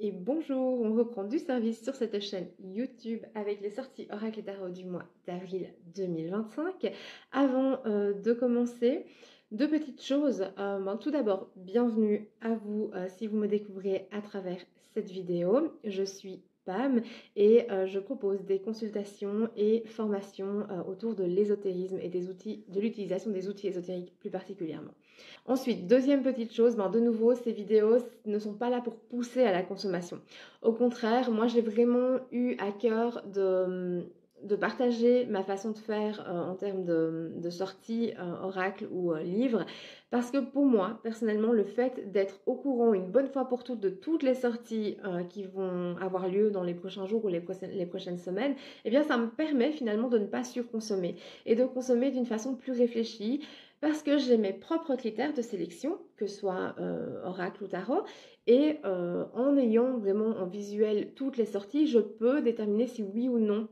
Et bonjour, on reprend du service sur cette chaîne YouTube avec les sorties Oracle et Tarot du mois d'avril 2025. Avant de commencer, deux petites choses. Tout d'abord, bienvenue à vous si vous me découvrez à travers cette vidéo. Je suis Pam et je propose des consultations et formations autour de l'ésotérisme et des outils, de l'utilisation des outils ésotériques plus particulièrement. Ensuite, deuxième petite chose, de nouveau, ces vidéos ne sont pas là pour pousser à la consommation. Au contraire, moi j'ai vraiment eu à cœur de partager ma façon de faire en termes de sorties oracle ou livres, parce que pour moi, personnellement, le fait d'être au courant une bonne fois pour toutes de toutes les sorties qui vont avoir lieu dans les prochains jours ou les prochaines semaines, eh bien ça me permet finalement de ne pas surconsommer et de consommer d'une façon plus réfléchie, parce que j'ai mes propres critères de sélection, que ce soit oracle ou tarot, et en ayant vraiment en visuel toutes les sorties, je peux déterminer si oui ou non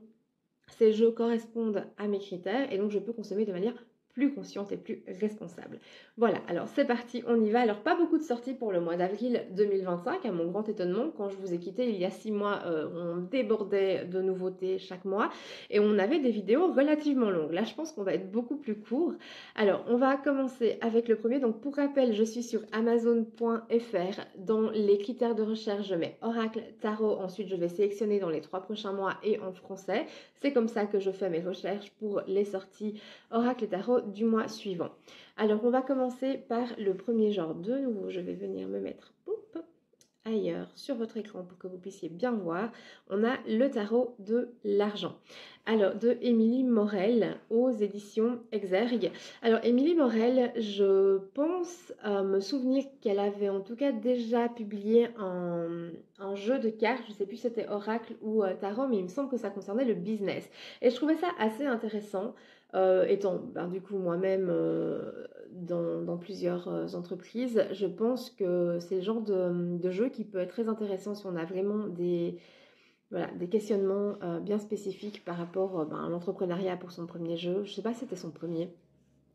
ces jeux correspondent à mes critères, et donc je peux consommer de manière plus consciente et plus responsable. Voilà, alors c'est parti, on y va. Alors pas beaucoup de sorties pour le mois d'avril 2025, à mon grand étonnement. Quand je vous ai quitté il y a 6 mois, on débordait de nouveautés chaque mois et on avait des vidéos relativement longues. Là, je pense qu'on va être beaucoup plus court. Alors, on va commencer avec le premier. Donc, pour rappel, je suis sur Amazon.fr. Dans les critères de recherche, je mets Oracle, Tarot. Ensuite, je vais sélectionner dans les 3 prochains mois et en français. C'est comme ça que je fais mes recherches pour les sorties Oracle et Tarot du mois suivant. Alors, on va commencer par le premier genre. De nouveau, je vais venir me mettre ailleurs sur votre écran pour que vous puissiez bien voir. On a le tarot de l'argent. Alors, de Émilie Morel aux éditions Exergue. Alors, Émilie Morel, je pense me souvenir qu'elle avait en tout cas déjà publié un jeu de cartes. Je ne sais plus si c'était Oracle ou Tarot, mais il me semble que ça concernait le business. Et je trouvais ça assez intéressant. Étant du coup moi-même dans plusieurs entreprises, je pense que c'est le genre de jeu qui peut être très intéressant si on a vraiment des questionnements bien spécifiques par rapport à l'entrepreneuriat pour son premier jeu. Je ne sais pas si c'était son premier,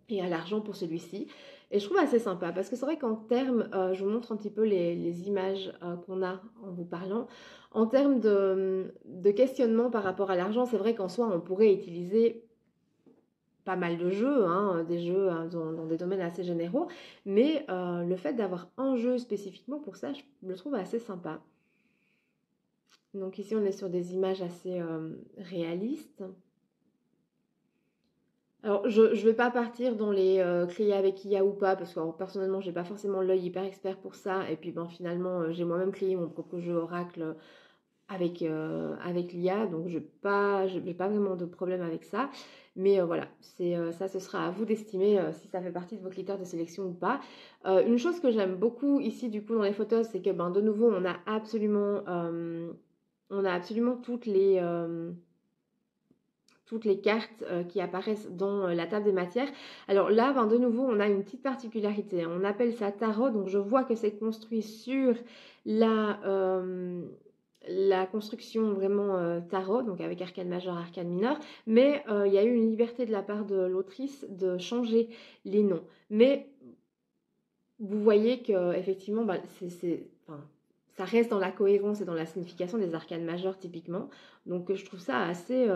et à l'argent pour celui-ci. Et je trouve assez sympa parce que c'est vrai qu'en termes, je vous montre un petit peu les images qu'on a en vous parlant. En termes de questionnement par rapport à l'argent, c'est vrai qu'en soi, on pourrait utiliser pas mal de jeux, des jeux dans des domaines assez généraux, mais le fait d'avoir un jeu spécifiquement pour ça, je le trouve assez sympa. Donc ici, on est sur des images assez réalistes. Alors, je ne vais pas partir dans les créer avec IA ou pas, parce que personnellement, j'ai pas forcément l'œil hyper expert pour ça, et puis finalement, j'ai moi-même créé mon propre jeu Oracle avec l'IA, donc je n'ai pas vraiment de problème avec ça. Mais voilà, ça, ce sera à vous d'estimer si ça fait partie de vos critères de sélection ou pas. Une chose que j'aime beaucoup ici, du coup, dans les photos, c'est que de nouveau, on a absolument toutes les cartes qui apparaissent dans la table des matières. Alors là, de nouveau, on a une petite particularité. On appelle ça tarot, donc je vois que c'est construit sur la construction vraiment tarot, donc avec arcane majeur, arcane mineur, mais il y a eu une liberté de la part de l'autrice de changer les noms. Mais vous voyez que effectivement, ça reste dans la cohérence et dans la signification des arcanes majeures typiquement. Donc je trouve ça assez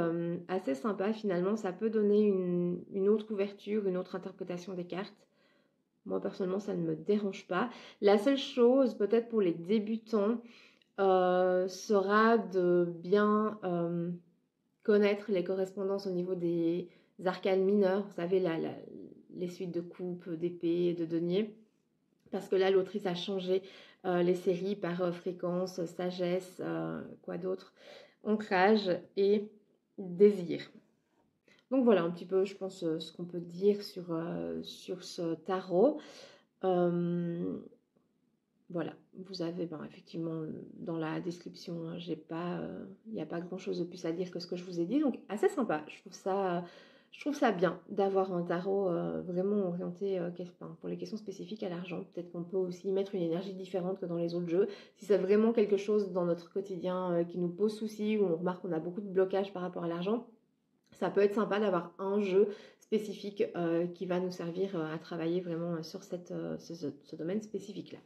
sympa finalement. Ça peut donner une autre ouverture, une autre interprétation des cartes. Moi personnellement, ça ne me dérange pas. La seule chose, peut-être pour les débutants, sera de bien connaître les correspondances au niveau des arcanes mineures. Vous savez, les suites de coupe, d'épée, de denier. Parce que là, l'autrice a changé les séries par fréquence, sagesse, quoi d'autre, ancrage et désir. Donc voilà un petit peu, je pense, ce qu'on peut dire sur ce tarot. Voilà, vous avez effectivement dans la description, il n'y a pas grand-chose de plus à dire que ce que je vous ai dit. Donc assez sympa, je trouve ça bien d'avoir un tarot vraiment orienté pour les questions spécifiques à l'argent. Peut-être qu'on peut aussi mettre une énergie différente que dans les autres jeux. Si c'est vraiment quelque chose dans notre quotidien qui nous pose souci, ou on remarque qu'on a beaucoup de blocages par rapport à l'argent, ça peut être sympa d'avoir un jeu spécifique qui va nous servir à travailler vraiment sur ce domaine spécifique-là.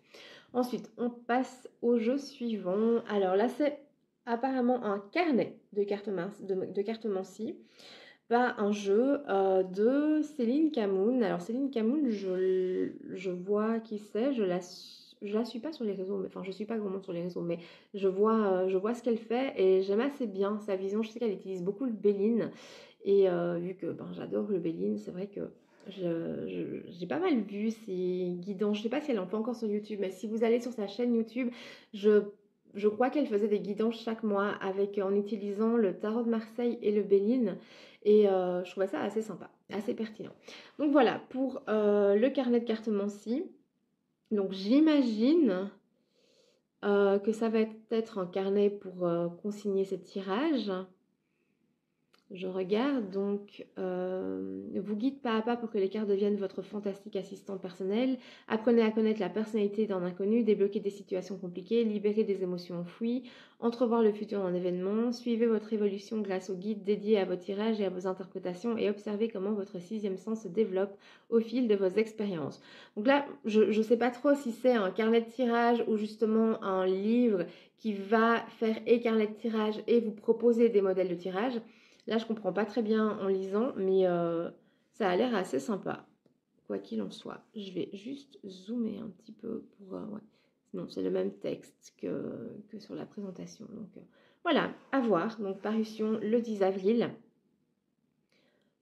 Ensuite, on passe au jeu suivant. Alors là, c'est apparemment un carnet de cartomancie. Pas un jeu de Céline Camoun. Alors Céline Camoun, je vois qui c'est, je la suis pas sur les réseaux, mais, enfin je suis pas vraiment sur les réseaux, mais je vois ce qu'elle fait et j'aime assez bien sa vision. Je sais qu'elle utilise beaucoup le Béline et vu que ben, j'adore le Béline, c'est vrai que j'ai pas mal vu ses guidons. Je sais pas si elle en fait encore sur YouTube, mais si vous allez sur sa chaîne YouTube, je je crois qu'elle faisait des guidances chaque mois avec, en utilisant le tarot de Marseille et le Béline. Et je trouvais ça assez sympa, assez pertinent. Donc voilà, pour le carnet de cartomancie. Donc j'imagine que ça va être un carnet pour consigner ces tirages. Je regarde donc, vous guide pas à pas pour que les cartes deviennent votre fantastique assistant personnel. Apprenez à connaître la personnalité d'un inconnu, débloquer des situations compliquées, libérer des émotions enfouies, entrevoir le futur d'un événement. Suivez votre évolution grâce au guide dédié à vos tirages et à vos interprétations et observez comment votre sixième sens se développe au fil de vos expériences. Donc là, je ne sais pas trop si c'est un carnet de tirage ou justement un livre qui va faire et carnet de tirage et vous proposer des modèles de tirage. Là, je comprends pas très bien en lisant, mais ça a l'air assez sympa, quoi qu'il en soit. Je vais juste zoomer un petit peu pour... ouais. Non, c'est le même texte que sur la présentation. Donc voilà, à voir. Donc parution le 10 avril.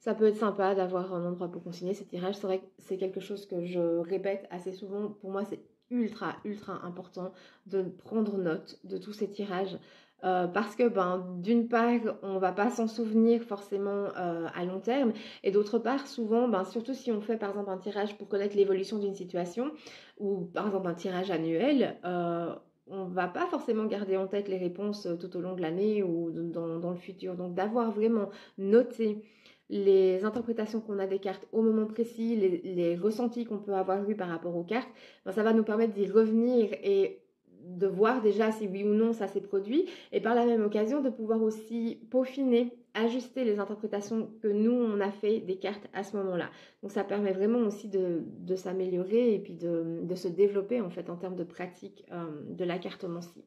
Ça peut être sympa d'avoir un endroit pour consigner ces tirages. C'est vrai que c'est quelque chose que je répète assez souvent. Pour moi, c'est ultra, ultra important de prendre note de tous ces tirages. Parce que ben, d'une part, on ne va pas s'en souvenir forcément à long terme. Et d'autre part, souvent, ben, surtout si on fait par exemple un tirage pour connaître l'évolution d'une situation, ou par exemple un tirage annuel, on ne va pas forcément garder en tête les réponses tout au long de l'année ou dans le futur. Donc d'avoir vraiment noté les interprétations qu'on a des cartes au moment précis, les ressentis qu'on peut avoir eus par rapport aux cartes, ben ça va nous permettre d'y revenir et de voir déjà si oui ou non ça s'est produit, et par la même occasion de pouvoir aussi peaufiner, ajuster les interprétations que nous on a fait des cartes à ce moment-là. Donc ça permet vraiment aussi de s'améliorer et puis de se développer en fait en termes de pratique de la cartomancie.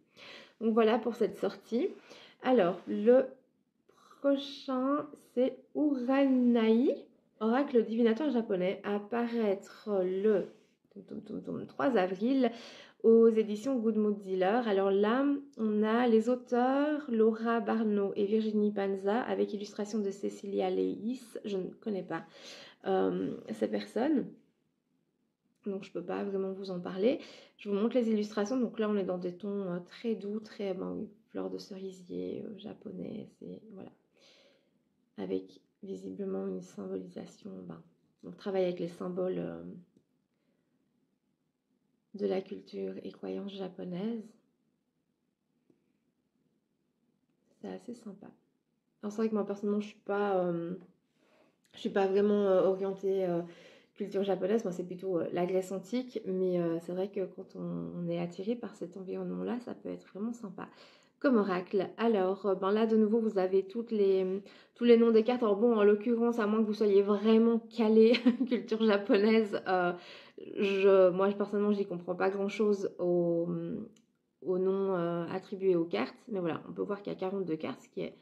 Donc voilà pour cette sortie. Alors le prochain, c'est Uranai, oracle divinateur japonais, à paraître le 3 avril aux éditions Good Mood Dealer. Alors là, on a les auteurs Laura Barneau et Virginie Panza avec illustration de Cecilia Leis. Je ne connais pas ces personnes, donc je ne peux pas vraiment vous en parler. Je vous montre les illustrations. Donc là, on est dans des tons très doux, très oui, fleurs de cerisier japonais. Voilà, avec visiblement une symbolisation. On travaille avec les symboles de la culture et croyances japonaises. C'est assez sympa. Alors c'est vrai que moi personnellement je suis pas vraiment orientée culture japonaise. Moi c'est plutôt la Grèce antique, mais c'est vrai que quand on est attiré par cet environnement-là, ça peut être vraiment sympa. Comme oracle. Alors, ben là de nouveau vous avez tous les noms des cartes. Alors bon, en l'occurrence, à moins que vous soyez vraiment calé culture japonaise, moi personnellement j'y comprends pas grand-chose aux noms attribués aux cartes. Mais voilà, on peut voir qu'il y a 42 cartes, ce qui est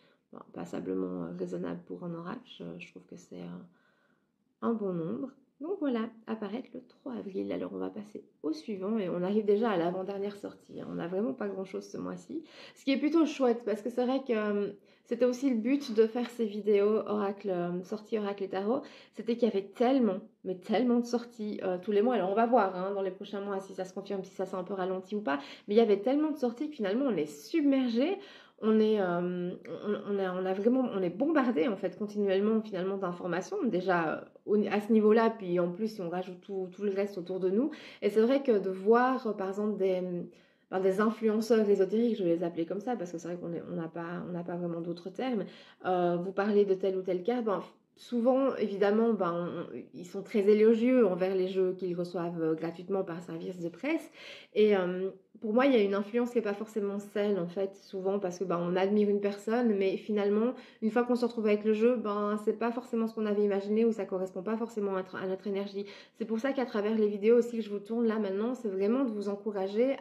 passablement raisonnable pour un oracle. Je trouve que c'est un bon nombre. Donc voilà, apparaître le 3 avril. Alors on va passer au suivant et on arrive déjà à l'avant-dernière sortie. On n'a vraiment pas grand-chose ce mois-ci. Ce qui est plutôt chouette parce que c'est vrai que c'était aussi le but de faire ces vidéos oracle, sorties oracle et tarot. C'était qu'il y avait tellement, mais tellement de sorties tous les mois. Alors on va voir dans les prochains mois si ça se confirme, si ça s'est un peu ralenti ou pas. Mais il y avait tellement de sorties que finalement on est submergé. On est bombardé en fait continuellement finalement d'informations déjà à ce niveau-là, puis en plus si on rajoute tout le reste autour de nous. Et c'est vrai que de voir par exemple des influenceurs ésotériques, je vais les appeler comme ça parce que c'est vrai qu'on n'a pas vraiment d'autres termes, vous parlez de telle ou telle carte, souvent, évidemment, ils sont très élogieux envers les jeux qu'ils reçoivent gratuitement par service de presse. Et pour moi, il y a une influence qui n'est pas forcément saine, en fait, souvent parce que on admire une personne, mais finalement, une fois qu'on se retrouve avec le jeu, c'est pas forcément ce qu'on avait imaginé ou ça correspond pas forcément à notre énergie. C'est pour ça qu'à travers les vidéos aussi que je vous tourne là maintenant, c'est vraiment de vous encourager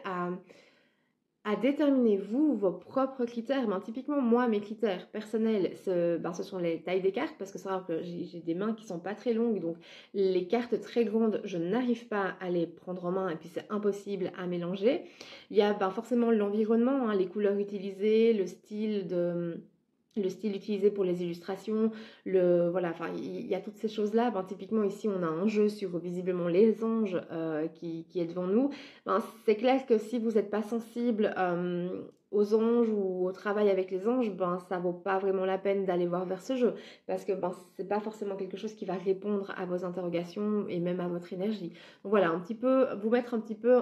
à déterminer vous vos propres critères. Typiquement, moi, mes critères personnels, ce sont les tailles des cartes, parce que c'est vrai que j'ai des mains qui sont pas très longues, donc les cartes très grandes, je n'arrive pas à les prendre en main, et puis c'est impossible à mélanger. Il y a forcément l'environnement, hein, les couleurs utilisées, le style utilisé pour les illustrations, voilà, il y a toutes ces choses-là. Typiquement ici, on a un jeu sur visiblement les anges qui est devant nous. C'est clair que si vous n'êtes pas sensible aux anges ou au travail avec les anges, ça vaut pas vraiment la peine d'aller voir vers ce jeu, parce que c'est pas forcément quelque chose qui va répondre à vos interrogations et même à votre énergie. Donc voilà, un petit peu, vous mettre un petit peu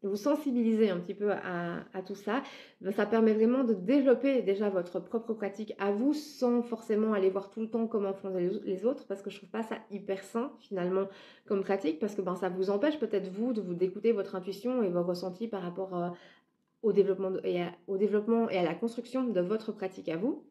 vous sensibiliser un petit peu à tout ça, ça permet vraiment de développer déjà votre propre pratique à vous sans forcément aller voir tout le temps comment font les autres, parce que je trouve pas ça hyper sain finalement comme pratique, parce que ça vous empêche peut-être vous d'écouter votre intuition et vos ressentis par rapport au développement et à la construction de votre pratique à vous.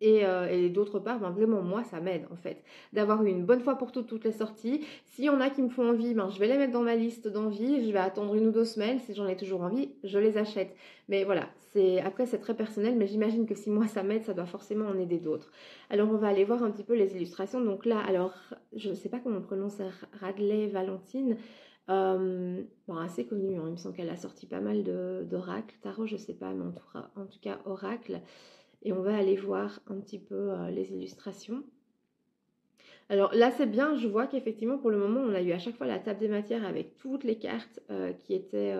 Et d'autre part, vraiment, moi, ça m'aide en fait d'avoir eu une bonne fois pour toutes les sorties. S'il y en a qui me font envie, je vais les mettre dans ma liste d'envie. Je vais attendre 1 ou 2 semaines. Si j'en ai toujours envie, je les achète. Mais voilà, après, c'est très personnel. Mais j'imagine que si moi, ça m'aide, ça doit forcément en aider d'autres. Alors, on va aller voir un petit peu les illustrations. Donc là, alors, je ne sais pas comment on prononce Radley Valentine. Assez connue, hein. Il me semble qu'elle a sorti pas mal d'oracles. Tarot, je ne sais pas, mais en tout cas, oracle. Et on va aller voir un petit peu les illustrations. Alors là, c'est bien, je vois qu'effectivement, pour le moment, on a eu à chaque fois la table des matières avec toutes les cartes qui étaient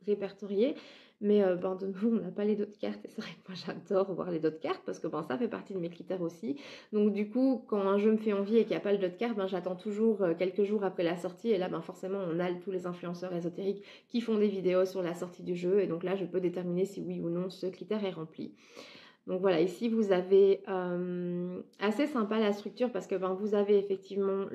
répertoriées. Mais de nouveau, on n'a pas les d'autres cartes. Et c'est vrai que moi, j'adore voir les d'autres cartes parce que ça fait partie de mes critères aussi. Donc du coup, quand un jeu me fait envie et qu'il n'y a pas le d'autres cartes, j'attends toujours quelques jours après la sortie. Et là, forcément, on a tous les influenceurs ésotériques qui font des vidéos sur la sortie du jeu. Et donc là, je peux déterminer si oui ou non ce critère est rempli. Donc voilà, ici vous avez assez sympa la structure parce que vous avez effectivement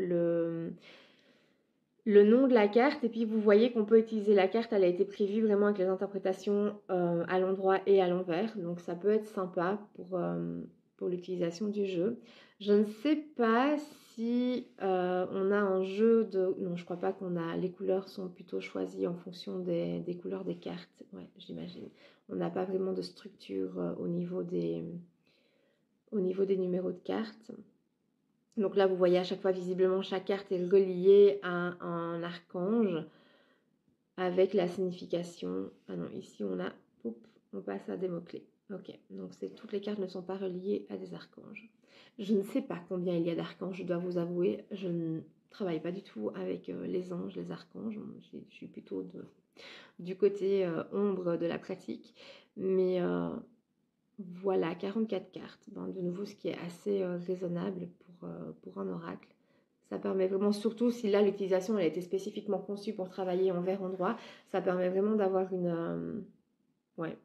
le nom de la carte et puis vous voyez qu'on peut utiliser la carte, elle a été prévue vraiment avec les interprétations à l'endroit et à l'envers. Donc ça peut être sympa pour l'utilisation du jeu. Je ne sais pas si on a un jeu de... Non, je crois pas qu'on a... Les couleurs sont plutôt choisies en fonction des couleurs des cartes. Ouais, j'imagine. On n'a pas vraiment de structure au niveau des numéros de cartes. Donc là, vous voyez à chaque fois, visiblement, chaque carte est reliée à un archange avec la signification. Ah non, ici, on passe à des mots-clés. Ok, donc toutes les cartes ne sont pas reliées à des archanges. Je ne sais pas combien il y a d'archanges, je dois vous avouer. Je ne travaille pas du tout avec les anges, les archanges. Je suis plutôt du côté ombre de la pratique. Mais voilà, 44 cartes. De nouveau, ce qui est assez raisonnable pour un oracle. Ça permet vraiment, surtout si là l'utilisation elle a été spécifiquement conçue pour travailler envers-endroit, ça permet vraiment d'avoir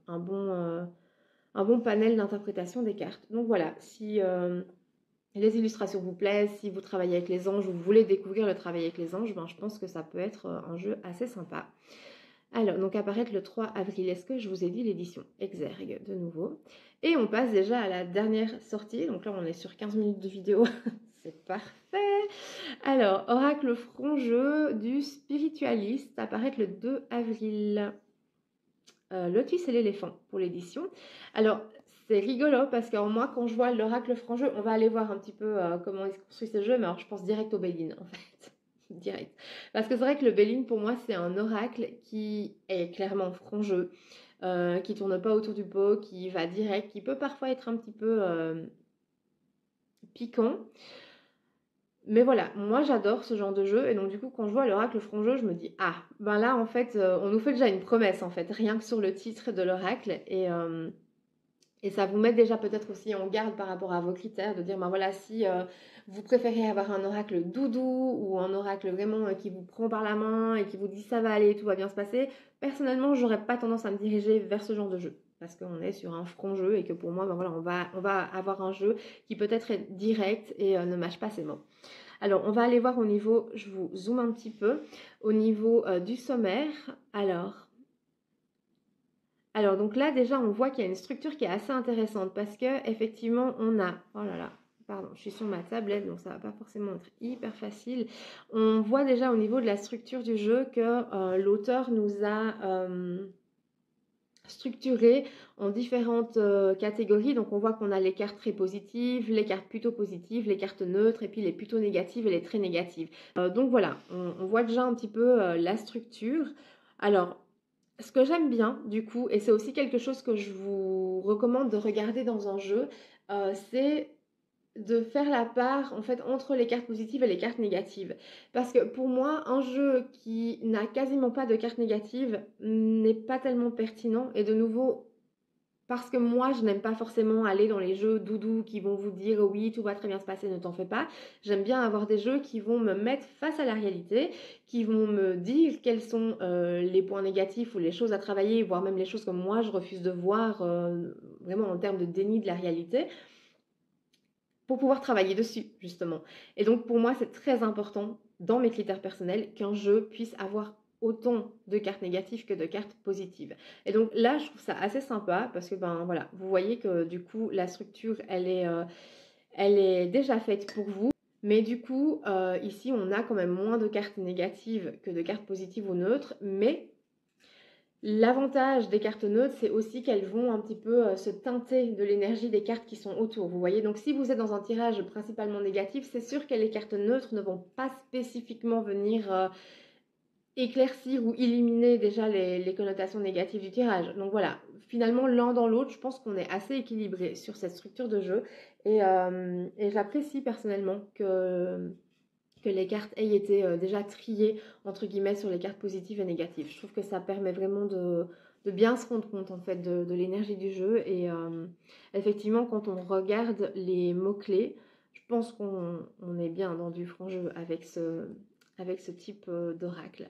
un bon panel d'interprétation des cartes. Donc voilà, si les illustrations vous plaisent, si vous travaillez avec les anges ou vous voulez découvrir le travail avec les anges, je pense que ça peut être un jeu assez sympa. Alors, donc apparaître le 3 avril. Est-ce que je vous ai dit l'édition Exergue de nouveau? Et on passe déjà à la dernière sortie. Donc là, on est sur 15 minutes de vidéo. C'est parfait. Alors, Oracle Front-Jeu du Spiritualiste, apparaître le 2 avril. Lotus et l'éléphant pour l'édition. Alors, c'est rigolo parce que moi, quand je vois l'Oracle Franc-Jeu, on va aller voir un petit peu comment il se construit ce jeu, mais alors je pense direct au Béline en fait. Direct. Parce que c'est vrai que le Béline, pour moi, c'est un oracle qui est clairement franc-jeu, qui tourne pas autour du pot, qui va direct, qui peut parfois être un petit peu piquant. Mais voilà, moi j'adore ce genre de jeu et donc du coup quand je vois l'oracle franc-jeu, je me dis ah, là en fait on nous fait déjà une promesse en fait, rien que sur le titre de l'oracle et Et ça vous met déjà peut-être aussi en garde par rapport à vos critères, de dire, ben voilà, si vous préférez avoir un oracle doudou ou un oracle vraiment qui vous prend par la main et qui vous dit ça va aller, tout va bien se passer, personnellement, j'aurais pas tendance à me diriger vers ce genre de jeu. Parce qu'on est sur un franc jeu et que pour moi, ben voilà, on va avoir un jeu qui peut-être est direct et ne mâche pas ses mots. Alors, on va aller voir au niveau, je vous zoome un petit peu, au niveau du sommaire. Alors, donc là, déjà, on voit qu'il y a une structure qui est assez intéressante parce que effectivement, on a... Oh là là, pardon, je suis sur ma tablette, donc ça va pas forcément être hyper facile. On voit déjà au niveau de la structure du jeu que l'auteur nous a structuré en différentes catégories. Donc, on voit qu'on a les cartes très positives, les cartes plutôt positives, les cartes neutres et puis les plutôt négatives et les très négatives. Donc voilà, on voit déjà un petit peu la structure. Alors, ce que j'aime bien, du coup, et c'est aussi quelque chose que je vous recommande de regarder dans un jeu, c'est de faire la part en fait entre les cartes positives et les cartes négatives. Parce que pour moi, un jeu qui n'a quasiment pas de cartes négatives n'est pas tellement pertinent. Et de nouveau, parce que moi, je n'aime pas forcément aller dans les jeux doudou qui vont vous dire oui, tout va très bien se passer, ne t'en fais pas. J'aime bien avoir des jeux qui vont me mettre face à la réalité, qui vont me dire quels sont les points négatifs ou les choses à travailler, voire même les choses que moi je refuse de voir vraiment en termes de déni de la réalité, pour pouvoir travailler dessus, justement. Et donc, pour moi, c'est très important, dans mes critères personnels, qu'un jeu puisse avoir autant de cartes négatives que de cartes positives. Et donc là, je trouve ça assez sympa parce que, ben voilà, vous voyez que du coup, la structure, elle est déjà faite pour vous. Mais du coup, ici, on a quand même moins de cartes négatives que de cartes positives ou neutres, mais l'avantage des cartes neutres, c'est aussi qu'elles vont un petit peu se teinter de l'énergie des cartes qui sont autour. Vous voyez, donc si vous êtes dans un tirage principalement négatif, c'est sûr que les cartes neutres ne vont pas spécifiquement venir éclaircir ou éliminer déjà les connotations négatives du tirage. Donc voilà, finalement, l'un dans l'autre, je pense qu'on est assez équilibré sur cette structure de jeu. Et j'apprécie personnellement que les cartes aient été déjà triées, entre guillemets, sur les cartes positives et négatives. Je trouve que ça permet vraiment de bien se rendre compte, en fait, de l'énergie du jeu. Et effectivement, quand on regarde les mots-clés, je pense qu'on est bien dans du franc jeu avec ce type d'oracle.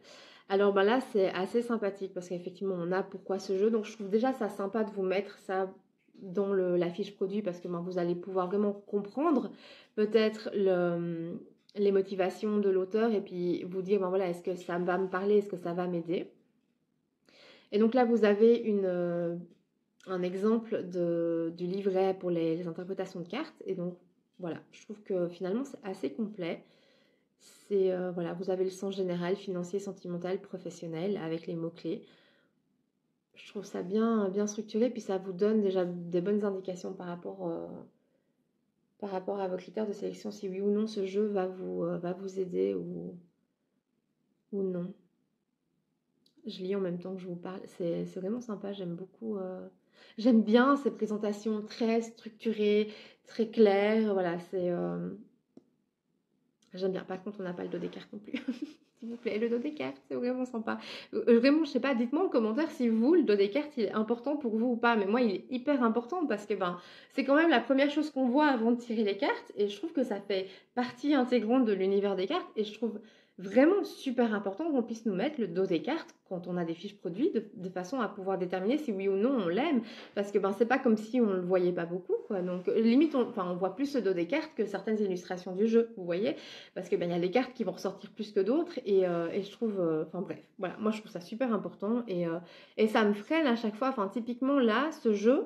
Alors ben là, c'est assez sympathique parce qu'effectivement, on a pourquoi ce jeu. Donc, je trouve déjà ça sympa de vous mettre ça dans la fiche produit parce que ben, vous allez pouvoir vraiment comprendre peut-être les motivations de l'auteur et puis vous dire, ben voilà, est-ce que ça va me parler, est-ce que ça va m'aider. Et donc là, vous avez un exemple du livret pour les interprétations de cartes. Et donc, voilà, je trouve que finalement, c'est assez complet. C'est, voilà, vous avez le sens général, financier, sentimental, professionnel, avec les mots-clés. Je trouve ça bien structuré, puis ça vous donne déjà des bonnes indications par rapport à vos critères de sélection, si oui ou non ce jeu va vous aider ou non. Je lis en même temps que je vous parle. C'est vraiment sympa, j'aime beaucoup. J'aime bien ces présentations très structurées, très claires. Voilà, j'aime bien. Par contre, on n'a pas le dos des cartes non plus. S'il vous plaît, le dos des cartes, c'est vraiment sympa. Vraiment, je sais pas, dites-moi en commentaire si vous, le dos des cartes, il est important pour vous ou pas. Mais moi, il est hyper important parce que ben, c'est quand même la première chose qu'on voit avant de tirer les cartes. Et je trouve que ça fait partie intégrante de l'univers des cartes. Et je trouve vraiment super important qu'on puisse nous mettre le dos des cartes quand on a des fiches produits de façon à pouvoir déterminer si oui ou non on l'aime. Parce que ben, c'est pas comme si on le voyait pas beaucoup, quoi. Donc, limite, on voit plus le dos des cartes que certaines illustrations du jeu, vous voyez. Parce que ben, y a des cartes qui vont ressortir plus que d'autres et je trouve, enfin bref, voilà, moi je trouve ça super important et ça me freine à chaque fois, enfin typiquement là, ce jeu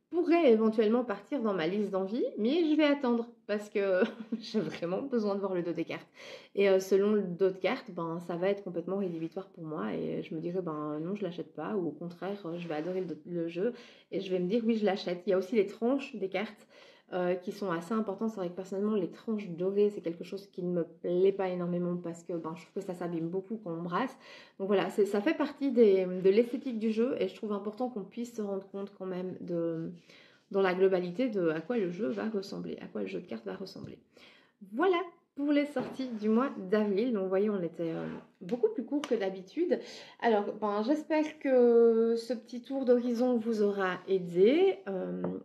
pourrait éventuellement partir dans ma liste d'envie, mais je vais attendre parce que j'ai vraiment besoin de voir le dos des cartes. Et selon le dos de cartes, ben, ça va être complètement rédhibitoire pour moi et je me dirais ben non, je l'achète pas ou au contraire, je vais adorer le jeu et je vais me dire oui, je l'achète. Il y a aussi les tranches des cartes qui sont assez importantes. C'est vrai que personnellement, les tranches dorées, c'est quelque chose qui ne me plaît pas énormément parce que ben, je trouve que ça s'abîme beaucoup quand on brasse. Donc voilà, ça fait partie de l'esthétique du jeu et je trouve important qu'on puisse se rendre compte quand même dans la globalité de à quoi le jeu va ressembler, à quoi le jeu de cartes va ressembler. Voilà, pour les sorties du mois d'avril. Donc, vous voyez, on était beaucoup plus court que d'habitude. Alors, ben, j'espère que ce petit tour d'horizon vous aura aidé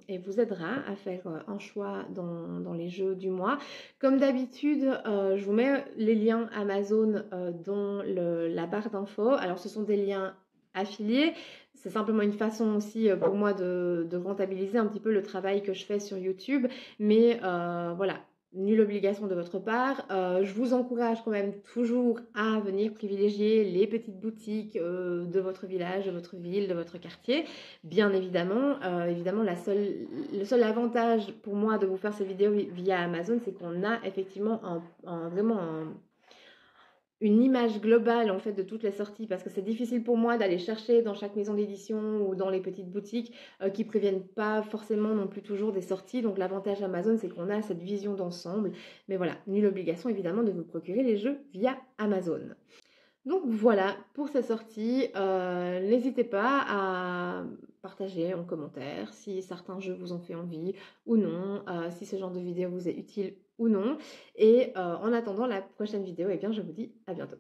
et vous aidera à faire un choix dans les jeux du mois. Comme d'habitude, je vous mets les liens Amazon dans la barre d'infos. Alors, ce sont des liens affiliés. C'est simplement une façon aussi pour moi de rentabiliser un petit peu le travail que je fais sur YouTube. Mais voilà, nulle obligation de votre part. Je vous encourage quand même toujours à venir privilégier les petites boutiques de votre village, de votre ville, de votre quartier. Bien évidemment, évidemment le seul avantage pour moi de vous faire ces vidéos via Amazon, c'est qu'on a effectivement vraiment une image globale en fait de toutes les sorties, parce que c'est difficile pour moi d'aller chercher dans chaque maison d'édition ou dans les petites boutiques qui préviennent pas forcément non plus toujours des sorties. Donc l'avantage Amazon, c'est qu'on a cette vision d'ensemble. Mais voilà, nulle obligation évidemment de vous procurer les jeux via Amazon. Donc voilà pour ces sorties. N'hésitez pas à partager en commentaire si certains jeux vous ont fait envie ou non, si ce genre de vidéo vous est utile ou non. Et en attendant la prochaine vidéo, eh bien, je vous dis à bientôt.